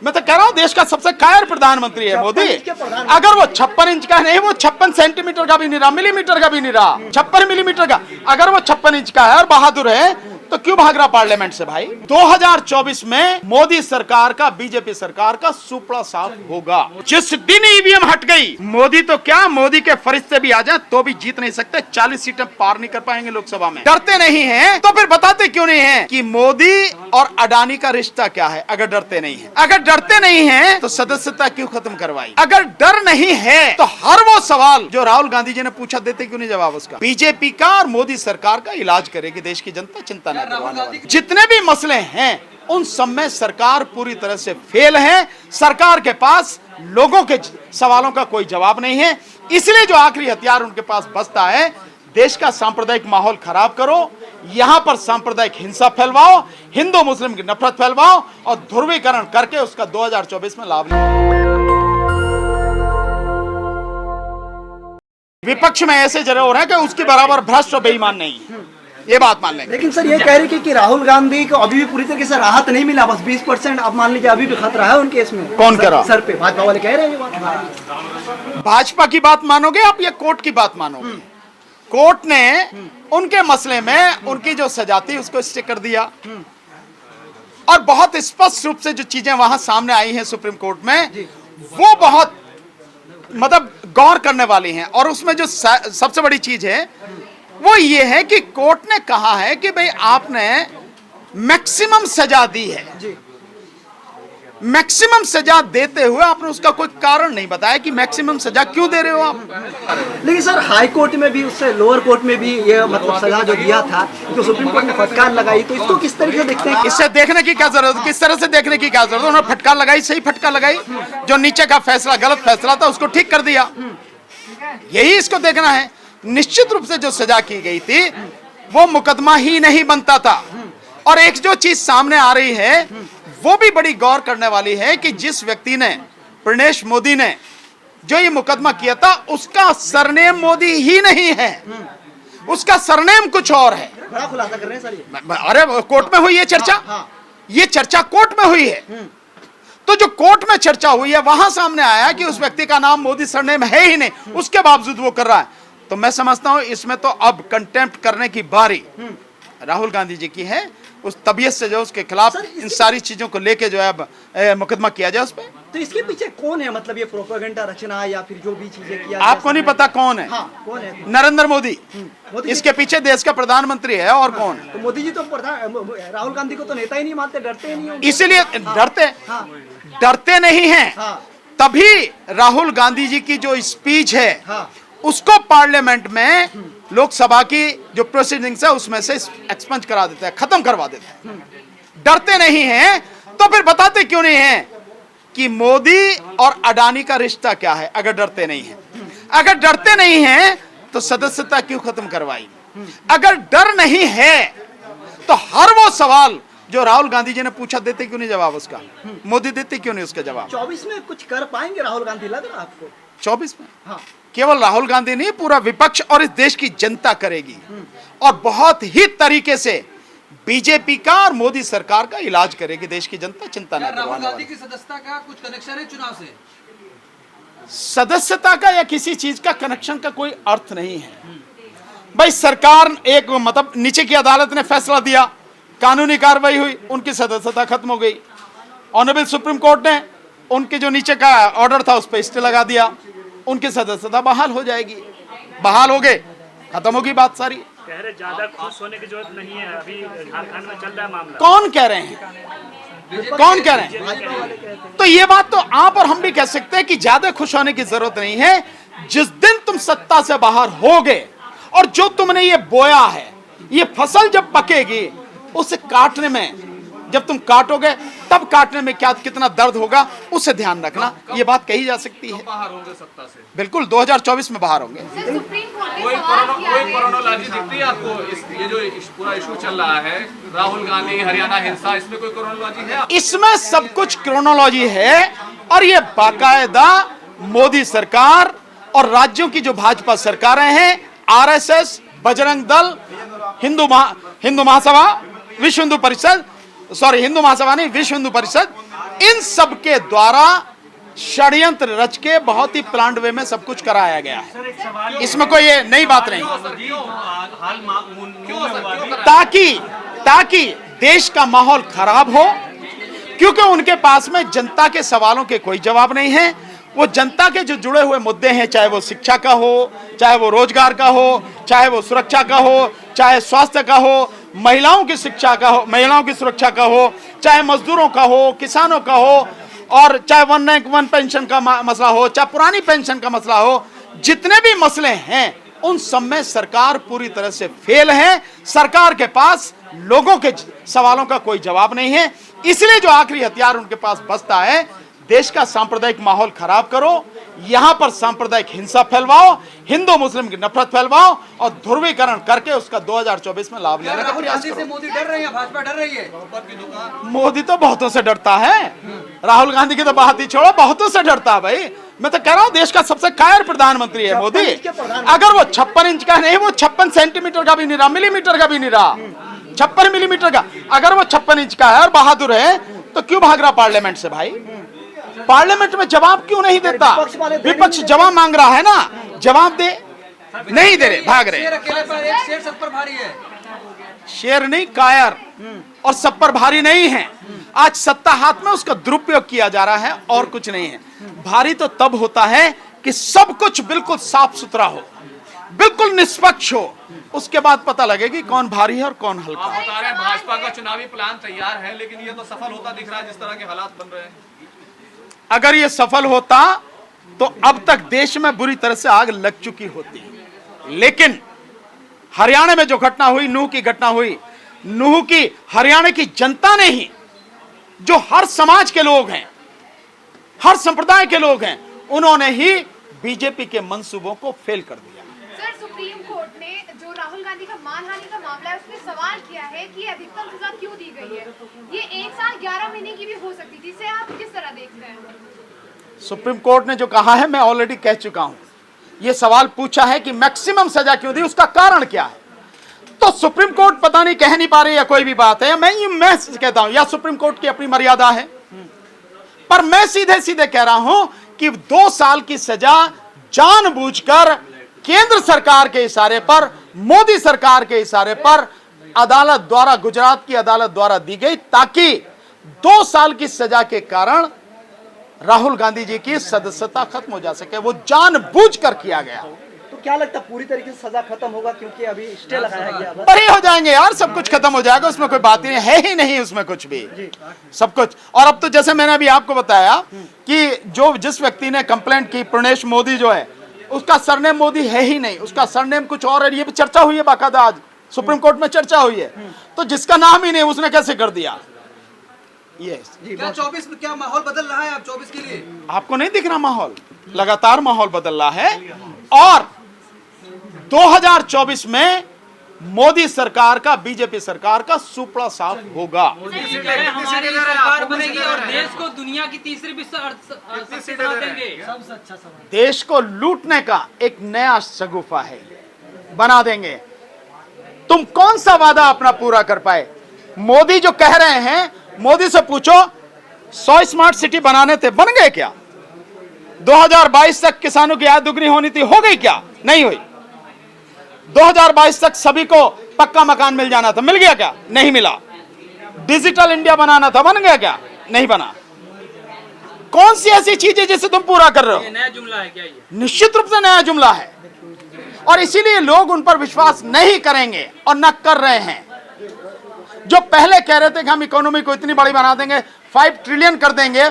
मैं तो कह रहा हूँ देश का सबसे कायर प्रधानमंत्री है मोदी। अगर वो 56 इंच का नहीं, वो 56 सेंटीमीटर का भी नहीं रहा, मिलीमीटर का भी नहीं रहा, 56 मिलीमीटर का, अगर वो 56 इंच का है और बहादुर है तो क्यों भाग रहा पार्लियामेंट से भाई। 2024 में मोदी सरकार का, बीजेपी सरकार का सुपड़ा साफ होगा। जिस दिन ईवीएम हट गई, मोदी तो क्या, मोदी के फरिश्ते भी आ जाए तो भी जीत नहीं सकते, 40 सीटें पार नहीं कर पाएंगे लोकसभा में। डरते नहीं हैं तो फिर बताते क्यों नहीं हैं कि मोदी और अडानी का रिश्ता क्या है। अगर डरते नहीं हैं, अगर डरते नहीं हैं तो सदस्यता क्यों खत्म करवाई। अगर डर नहीं है तो हर वो सवाल जो राहुल गांधी जी ने पूछा देते क्यों नहीं जवाब उसका। बीजेपी का और मोदी सरकार का इलाज करेगी देश की जनता, चिंता न करवाने वाली। जितने भी मसले हैं उन सब में सरकार पूरी तरह से फेल है। सरकार के पास लोगों के सवालों का कोई जवाब नहीं है। इसलिए जो आखिरी हथियार उनके पास बचता है, देश का सांप्रदायिक माहौल खराब करो, यहां पर सांप्रदायिक हिंसा फैलवाओ, हिंदू मुस्लिम की नफरत फैलवाओ और ध्रुवीकरण करके उसका 2024 में लाभ लो। विपक्ष में ऐसे जरूर है कि उसके बराबर भ्रष्ट और बेईमान नहीं है, ये बात मान लेंगे। लेकिन सर ये कह रही कि राहुल गांधी को अभी भी पूरी तरीके से राहत नहीं मिला, बस 20%। अब मान लीजिए अभी भी खतरा है उनके इसमें। कौन कह रहा? सर पे भाजपा वाले कह रहे हैं ये बात। भाजपा की बात मानोगे आप या कोर्ट की बात मानोगे? कोर्ट ने उनके मसले में उनकी जो सजा थी उसको स्टे कर दिया और बहुत स्पष्ट रूप से जो चीजें वहां सामने आई हैं सुप्रीम कोर्ट में, वो बहुत मतलब गौर करने वाली हैं। और उसमें जो सबसे बड़ी चीज है वो ये है कि कोर्ट ने कहा है कि भाई आपने मैक्सिमम सजा दी है, मैक्सिमम सजा देते हुए आपने उसका कोई कारण नहीं बताया कि मैक्सिमम सजा क्यों दे रहे हो आप। लेकिन सर हाई कोर्ट में भी, उससे लोअर कोर्ट में भी ये मतलब सजा जो दिया था, तो सुप्रीम कोर्ट ने फटकार लगाई, तो इसको किस तरीके से देखते हैं? इससे देखने की क्या जरूरत, किस तरह से देखने की क्या जरूरत? उन्होंने फटकार लगाई, सही फटकार लगाई, जो नीचे का फैसला गलत फैसला था उसको ठीक कर दिया, यही इसको देखना है। निश्चित रूप से जो सजा की गई थी वो मुकदमा ही नहीं बनता था। और एक जो चीज सामने आ रही है वो भी बड़ी गौर करने वाली है कि जिस व्यक्ति ने, प्रणेश मोदी ने जो ये मुकदमा किया था, उसका सरनेम मोदी ही नहीं है, उसका सरनेम कुछ और है। बड़ा खुलासा कर रहे हैं सर ये। अरे कोर्ट में हुई है चर्चा, ये चर्चा कोर्ट में हुई है। तो जो कोर्ट में चर्चा हुई है वहां सामने आया कि उस व्यक्ति का नाम मोदी सरनेम है ही नहीं, उसके बावजूद वो कर रहा है। तो मैं समझता हूं इसमें तो अब कंटेम्प्ट करने की बारी राहुल गांधी जी की है। उस तबीयत से जो उसके खिलाफ इन सारी चीजों को लेके जो है अब मुकदमा किया जाए उस पर। तो इसके पीछे कौन है, मतलब ये प्रोपेगेंडा रचना या फिर जो भी चीजें किया? आपको नहीं पता कौन है? हाँ, कौन है? नरेंद्र मोदी इसके पीछे देश का प्रधानमंत्री है, और कौन है? तो मोदी जी तो राहुल गांधी को तो नेता ही नहीं मानते, डरते ही नहीं। इसीलिए डरते नहीं हैं, तभी राहुल गांधी जी की जो स्पीच है उसको पार्लियामेंट में, लोकसभा की जो प्रोसीडिंग्स है उसमें से एक्सपंज करा देता है, खत्म करवा देता है। डरते नहीं हैं तो फिर बताते क्यों नहीं हैं कि मोदी और अडानी का रिश्ता क्या है। अगर डरते नहीं हैं, अगर डरते नहीं हैं तो सदस्यता क्यों खत्म करवाई। अगर डर नहीं है तो हर वो सवाल जो राहुल गांधी जी ने पूछा देते क्यों नहीं जवाब उसका, मोदी देते क्यों नहीं उसका जवाब। 24 में कुछ कर पाएंगे राहुल गांधी, लग रहा है आपको? 24 में हाँ। केवल राहुल गांधी नहीं, पूरा विपक्ष और इस देश की जनता करेगी। और बहुत ही तरीके से बीजेपी का और मोदी सरकार का इलाज करेगी देश की जनता, चिंता न करवाने वाली। राहुल गांधी की सदस्यता का कुछ कनेक्शन है चुनाव से? सदस्यता का या किसी चीज का कनेक्शन का कोई अर्थ नहीं है भाई। सरकार एक मतलब नीचे की अदालत ने फैसला दिया, कानूनी कार्रवाई हुई, उनकी सदस्यता खत्म हो गई। ऑनरेबल सुप्रीम कोर्ट ने उनके जो नीचे का ऑर्डर था उस पर स्टे लगा दिया, उनकी सदस्यता बहाल हो जाएगी। बहाल हो गए, खत्म होगी बात सारी। कह रहे ज्यादा खुश होने की जरूरत नहीं है, अभी झारखंड में चल रहा है मामला। कौन कह रहे हैं, कौन कह रहे हैं? तो ये बात तो आप और हम भी कह सकते हैं कि ज्यादा खुश होने की जरूरत नहीं है। जिस दिन तुम सत्ता से बाहर होगे और जो तुमने ये बोया है, ये फसल जब पकेगी, उसे काटने में, जब तुम काटोगे तब काटने में क्या कितना दर्द होगा, उससे ध्यान रखना। ये बात कही जा सकती है। बाहर होंगे सत्ता से? बिल्कुल 2024 में बाहर होंगे। कोई कोरोनोलॉजी दिखती है आपको? ये जो पूरा इशू चल रहा है, राहुल गांधी, हरियाणा हिंसा, इसमें कोई कोरोनोलॉजी है? इसमें सब कुछ क्रोनोलॉजी है और ये बाकायदा मोदी सरकार और राज्यों की जो भाजपा सरकारें हैं, आरएसएस, बजरंग दल, हिंदू महासभा, विश्व हिंदू परिषद, सॉरी हिंदू महासभा नहीं, विश्व हिंदू परिषद, इन सब के द्वारा षड्यंत्र रच के बहुत ही प्लान्ड वे में सब कुछ कराया गया है। इसमें कोई ये नई बात नहीं, ताकि देश का माहौल खराब हो, क्योंकि उनके पास में जनता के सवालों के कोई जवाब नहीं है। वो जनता के जो जुड़े हुए मुद्दे हैं, चाहे वो शिक्षा का हो, चाहे वो रोजगार का हो, चाहे वो सुरक्षा का हो, चाहे स्वास्थ्य का हो, महिलाओं की शिक्षा का हो, महिलाओं की सुरक्षा का हो, चाहे मजदूरों का हो, किसानों का हो, और चाहे वन पेंशन का मसला हो, चाहे पुरानी पेंशन का मसला हो, जितने भी मसले हैं उन सब में सरकार पूरी तरह से फेल है। सरकार के पास लोगों के सवालों का कोई जवाब नहीं है। इसलिए जो आखिरी हथियार उनके पास बचता है, देश का सांप्रदायिक माहौल खराब करो, यहां पर सांप्रदायिक हिंसा फैलवाओ, हिंदू मुस्लिम की नफरत फैलवाओ और ध्रुवीकरण करके उसका 2024 में लाभ लेने का प्रयास करो। मोदी डर रहे हैं, भाजपा डर रही है। मोदी तो बहुतों से डरता है, राहुल गांधी की तो बात ही छोड़ो, बहुतों से डरता है भाई। मैं तो कह रहा हूं देश का सबसे कायर प्रधानमंत्री है मोदी। अगर वो 56 इंच का नहीं, वो 56 सेंटीमीटर का भी नहीं रहा, मिलीमीटर का भी नहीं रहा, 56 मिलीमीटर का। अगर वो 56 इंच का है और बहादुर है तो क्यों भाग रहा पार्लियामेंट से भाई? पार्लियामेंट में जवाब क्यों नहीं देता? विपक्ष जवाब मांग रहा है ना, जवाब दे, नहीं दे रहे, भाग रहे। शेर सब पर भारी है। शेर नहीं, कायर और सब पर भारी नहीं है। आज सत्ता हाथ में, उसका दुरुपयोग किया जा रहा है और कुछ नहीं है। भारी तो तब होता है कि सब कुछ बिल्कुल साफ सुथरा हो, बिल्कुल निष्पक्ष हो, उसके बाद पता लगेगी कौन भारी है और कौन हल्का। आप बता रहे हैं भाजपा का चुनावी प्लान तैयार है, लेकिन ये तो सफल होता दिख रहा है जिस तरह के हालात बन रहे हैं। अगर ये सफल होता तो अब तक देश में बुरी तरह से आग लग चुकी होती। लेकिन हरियाणा में जो घटना हुई, नूह की घटना हुई, नूह की हरियाणा की जनता ने ही, जो हर समाज के लोग हैं, हर संप्रदाय के लोग हैं, उन्होंने ही बीजेपी के मंसूबों को फेल कर दिया। सर, सुप्रीम कोर्ट ने जो राहुल गांधी का मानहानि का मामला है उसमें सवाल किया है कि अधिकतम सजा क्यों दी गई है। ये 1 साल 11 महीने की भी हो सकती थी, इसे आप किस तरह देखते हैं? सुप्रीम कोर्ट ने जो कहा है मैं ऑलरेडी कह चुका हूं। ये सवाल पूछा है कि मैक्सिमम सजा क्यों दी, उसका कारण क्या है। तो सुप्रीम कोर्ट पता नहीं कह नहीं पा रही है कोई भी बात है। मैं कहता हूं या सुप्रीम कोर्ट की अपनी मर्यादा है, पर मैं सीधे सीधे कह रहा हूं कि 2 साल की सजा जानबूझकर केंद्र सरकार के इशारे पर, मोदी सरकार के इशारे पर अदालत द्वारा, गुजरात की अदालत द्वारा दी गई, ताकि 2 साल की सजा के कारण राहुल गांधी जी की सदस्यता खत्म हो जा सके। वो जानबूझकर किया गया। तो क्या लगता है पूरी तरीके से सजा खत्म होगा, क्योंकि अभी स्टे लगाया गया है? बरी हो जाएंगे यार, सब कुछ खत्म हो जाएगा, उसमें कोई बात ही नहीं है, ही नहीं उसमें कुछ भी, सब कुछ। और अब तो जैसे मैंने अभी आपको बताया कि जिस व्यक्ति ने कंप्लेंट की, प्रणेश मोदी जो है, उसका सरनेम मोदी है ही नहीं, उसका सरनेम कुछ और है। ये भी चर्चा हुई है बाकायदा, आज सुप्रीम कोर्ट में चर्चा हुई है। तो जिसका नाम ही नहीं उसने कैसे कर दिया? क्या 24 में क्या माहौल बदल रहा है? आप 24 के लिए आपको नहीं दिख रहा माहौल? लगातार माहौल बदल रहा है। और 2024 में मोदी सरकार का, बीजेपी सरकार का सुपड़ा साफ होगा। हमारी सरकार बनेगी और देश को दुनिया की तीसरी विश्व अर्थव्यवस्था देंगे। सबसे अच्छा सवाल। देश को लूटने का एक नया शगुफा है, बना देंगे। तुम कौन सा वादा अपना पूरा कर पाए? मोदी जो कह रहे हैं, मोदी से पूछो 100 स्मार्ट सिटी बनाने थे, बन गए क्या? 2022 तक किसानों की आय दुगनी होनी थी, हो गई क्या? नहीं हुई। 2022 तक सभी को पक्का मकान मिल जाना था, मिल गया क्या? नहीं मिला। डिजिटल इंडिया बनाना था, बन गया क्या? नहीं बना। कौन सी ऐसी चीज है जिसे तुम पूरा कर रहे हो? ये नया जुमला है क्या? ये निश्चित रूप से नया जुमला है, और इसीलिए लोग उन पर विश्वास नहीं करेंगे और न कर रहे हैं। जो पहले कह रहे थे कि हम इकोनॉमी को इतनी बड़ी बना देंगे, 5 ट्रिलियन कर देंगे,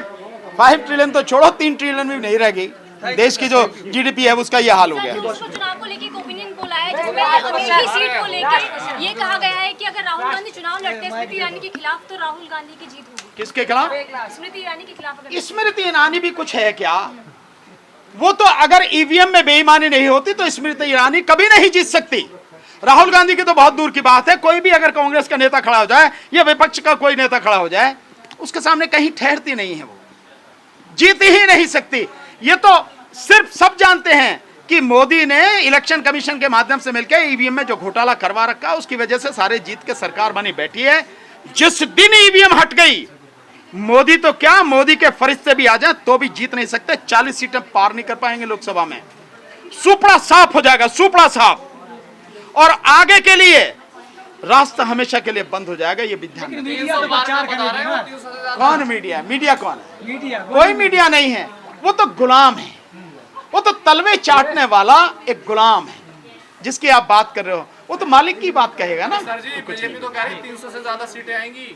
5 ट्रिलियन तो छोड़ो, 3 ट्रिलियन भी नहीं रह गई। देश की जो जीडीपी है उसका यह हाल हो गया। चुनाव को लेकर ओपिनियन पोल आया जिसमें अमेठी सीट को लेकर ये कहा गया है कि अगर राहुल गांधी चुनाव लड़ते हैं स्मृति ईरानी के खिलाफ तो राहुल गांधी की जीत होगी। किसके खिलाफ? स्मृति ईरानी के खिलाफ। स्मृति ईरानी भी कुछ है क्या? वो तो अगर ईवीएम में बेईमानी नहीं होती तो स्मृति ईरानी कभी नहीं जीत सकती। राहुल गांधी की तो बहुत दूर की बात है। कोई भी अगर कांग्रेस का नेता खड़ा हो जाए या विपक्ष का कोई नेता खड़ा हो जाए, उसके सामने कहीं ठहरती नहीं है, वो जीत ही नहीं सकती। ये तो सिर्फ सब जानते हैं कि मोदी ने इलेक्शन कमीशन के माध्यम से मिलकर ईवीएम में जो घोटाला करवा रखा, उसकी वजह से सारे जीत के सरकार बनी बैठी है। जिस दिन ईवीएम हट गई, मोदी तो क्या, मोदी के फरिश्ते भी आ जाए तो भी जीत नहीं सकते। 40 सीटें पार नहीं कर पाएंगे लोकसभा में। सुपड़ा साफ हो जाएगा, सुपड़ा साफ, और आगे के लिए रास्ता हमेशा के लिए बंद हो जाएगा। ये विधान कौन मीडिया, मीडिया कौन है? कोई मीडिया नहीं है, वो तो गुलाम है, वो तो तलवे चाटने वाला एक गुलाम है जिसकी आप बात कर रहे हो। वो तो मालिक की बात कहेगा ना। सर जी, बीजेपी तो कह रही 300 से ज्यादा सीटें आएंगी,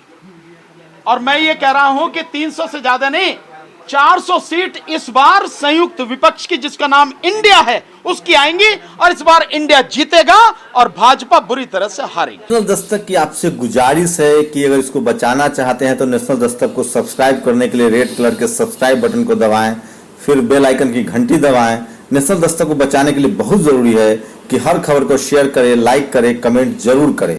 और मैं ये कह रहा हूं कि 300 से ज्यादा नहीं, 400 सीट इस बार संयुक्त विपक्ष की, जिसका नाम इंडिया है, उसकी आएंगी, और इस बार इंडिया जीतेगा और भाजपा बुरी तरह से हारेगी। नेशनल दस्तक की आपसे गुजारिश है कि अगर इसको बचाना चाहते हैं तो नेशनल दस्तक को सब्सक्राइब करने के लिए रेड कलर के सब्सक्राइब बटन को दबाएं, फिर बेल आइकन की घंटी दबाएं। नेशनल दस्तक को बचाने के लिए बहुत जरूरी है कि हर खबर को शेयर करें, लाइक करें, कमेंट जरूर करें।